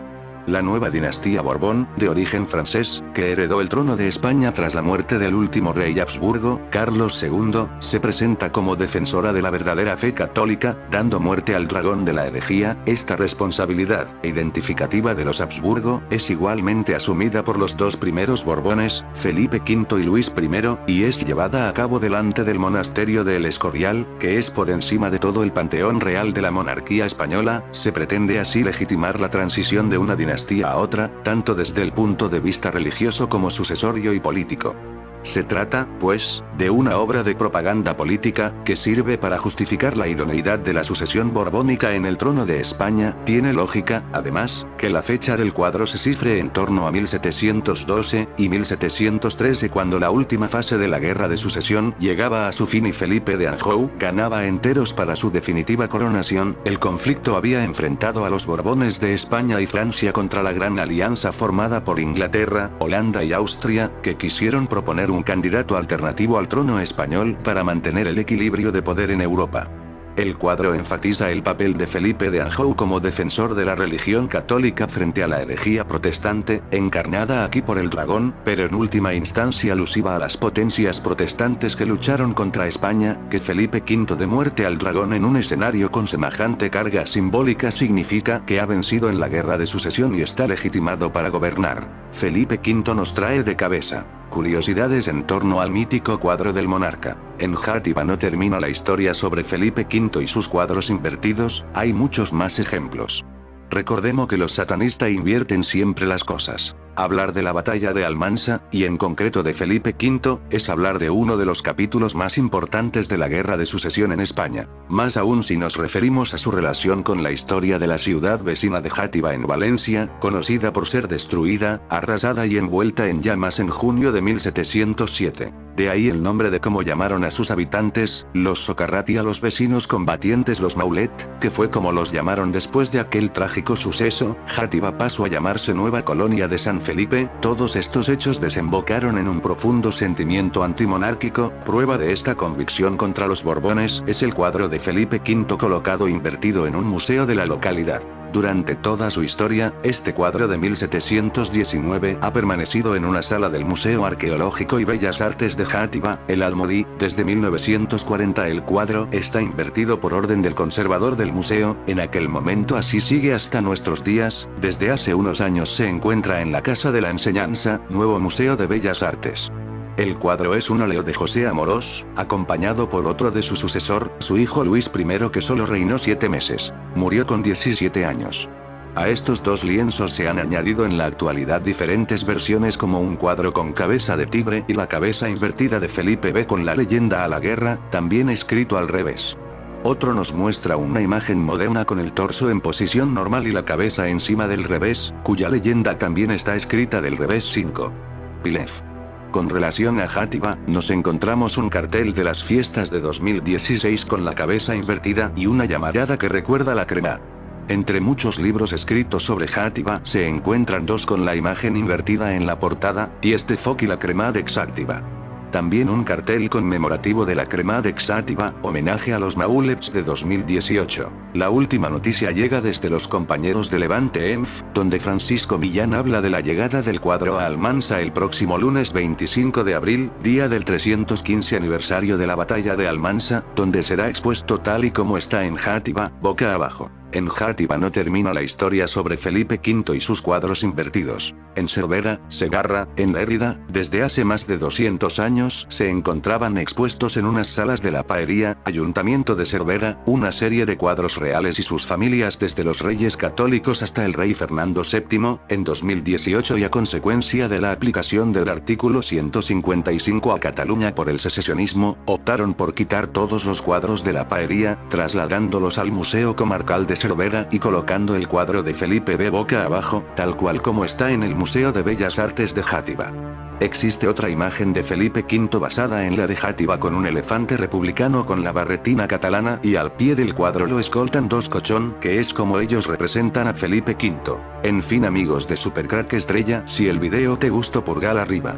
La nueva dinastía Borbón, de origen francés, que heredó el trono de España tras la muerte del último rey Habsburgo, Carlos II, se presenta como defensora de la verdadera fe católica, dando muerte al dragón de la herejía. Esta responsabilidad, identificativa de los Habsburgo, es igualmente asumida por los 2 primeros Borbones, Felipe V y Luis I, y es llevada a cabo delante del monasterio de El Escorial, que es por encima de todo el panteón real de la monarquía española. Se pretende así legitimar la transición de una dinastía a otra, tanto desde el punto de vista religioso como sucesorio y político. Se trata, pues, de una obra de propaganda política, que sirve para justificar la idoneidad de la sucesión borbónica en el trono de España. Tiene lógica, además, que la fecha del cuadro se cifre en torno a 1712 y 1713 cuando la última fase de la guerra de sucesión llegaba a su fin y Felipe de Anjou ganaba enteros para su definitiva coronación. El conflicto había enfrentado a los Borbones de España y Francia contra la gran alianza formada por Inglaterra, Holanda y Austria, que quisieron proponer un candidato alternativo al trono español para mantener el equilibrio de poder en Europa. El cuadro enfatiza el papel de Felipe de Anjou como defensor de la religión católica frente a la herejía protestante, encarnada aquí por el dragón, pero en última instancia alusiva a las potencias protestantes que lucharon contra España. Que Felipe V dé muerte al dragón en un escenario con semejante carga simbólica significa que ha vencido en la guerra de sucesión y está legitimado para gobernar. Felipe V nos trae de cabeza curiosidades en torno al mítico cuadro del monarca. En Játiva no termina la historia sobre Felipe V y sus cuadros invertidos, hay muchos más ejemplos. Recordemos que los satanistas invierten siempre las cosas. Hablar de la batalla de Almansa, y en concreto de Felipe V, es hablar de uno de los capítulos más importantes de la guerra de sucesión en España, más aún si nos referimos a su relación con la historia de la ciudad vecina de Játiva en Valencia, conocida por ser destruida, arrasada y envuelta en llamas en junio de 1707. De ahí el nombre de cómo llamaron a sus habitantes, los Socarrati, a los vecinos combatientes los Maulet, que fue como los llamaron después de aquel trágico suceso. Játiva pasó a llamarse Nueva Colonia de San Felipe. Todos estos hechos desembocaron en un profundo sentimiento antimonárquico. Prueba de esta convicción contra los Borbones es el cuadro de Felipe V colocado invertido en un museo de la localidad. Durante toda su historia, este cuadro de 1719 ha permanecido en una sala del Museo Arqueológico y Bellas Artes de Játiva, el Almodí. Desde 1940 el cuadro está invertido por orden del conservador del museo. En aquel momento así sigue hasta nuestros días. Desde hace unos años se encuentra en la Casa de la Enseñanza, nuevo Museo de Bellas Artes. El cuadro es un óleo de José Amorós, acompañado por otro de su sucesor, su hijo Luis I, que solo reinó 7 meses. Murió con 17 años. A estos 2 lienzos se han añadido en la actualidad diferentes versiones como un cuadro con cabeza de tigre y la cabeza invertida de Felipe B con la leyenda a la guerra, también escrito al revés. Otro nos muestra una imagen moderna con el torso en posición normal y la cabeza encima del revés, cuya leyenda también está escrita del revés. 5. Pilev. Con relación a Játiva, nos encontramos un cartel de las fiestas de 2016 con la cabeza invertida y una llamarada que recuerda la crema. Entre muchos libros escritos sobre Játiva se encuentran dos con la imagen invertida en la portada, Tiestefok y la Cremade Xàtiva. También un cartel conmemorativo de la Cremade Xàtiva, homenaje a los Maulets de 2018. La última noticia llega desde los compañeros de Levante ENF, donde Francisco Millán habla de la llegada del cuadro a Almansa el próximo lunes 25 de abril, día del 315 aniversario de la batalla de Almansa, donde será expuesto tal y como está en Játiva, boca abajo. En Játiva no termina la historia sobre Felipe V y sus cuadros invertidos. En Cervera, Segarra, en Lérida, desde hace más de 200 años se encontraban expuestos en unas salas de la Paería, Ayuntamiento de Cervera, una serie de cuadros reales y sus familias desde los reyes católicos hasta el rey Fernando VII, en 2018 y a consecuencia de la aplicación del artículo 155 a Cataluña por el secesionismo, optaron por quitar todos los cuadros de la Paería, trasladándolos al Museo Comarcal de Cervera y colocando el cuadro de Felipe B boca abajo, tal cual como está en el Museo de Bellas Artes de Játiva. Existe otra imagen de Felipe V basada en la de Játiva con un elefante republicano con la barretina catalana y al pie del cuadro lo escoltan dos cochón, que es como ellos representan a Felipe V. En fin amigos de Supercrack Estrella, si el video te gustó pulgar arriba.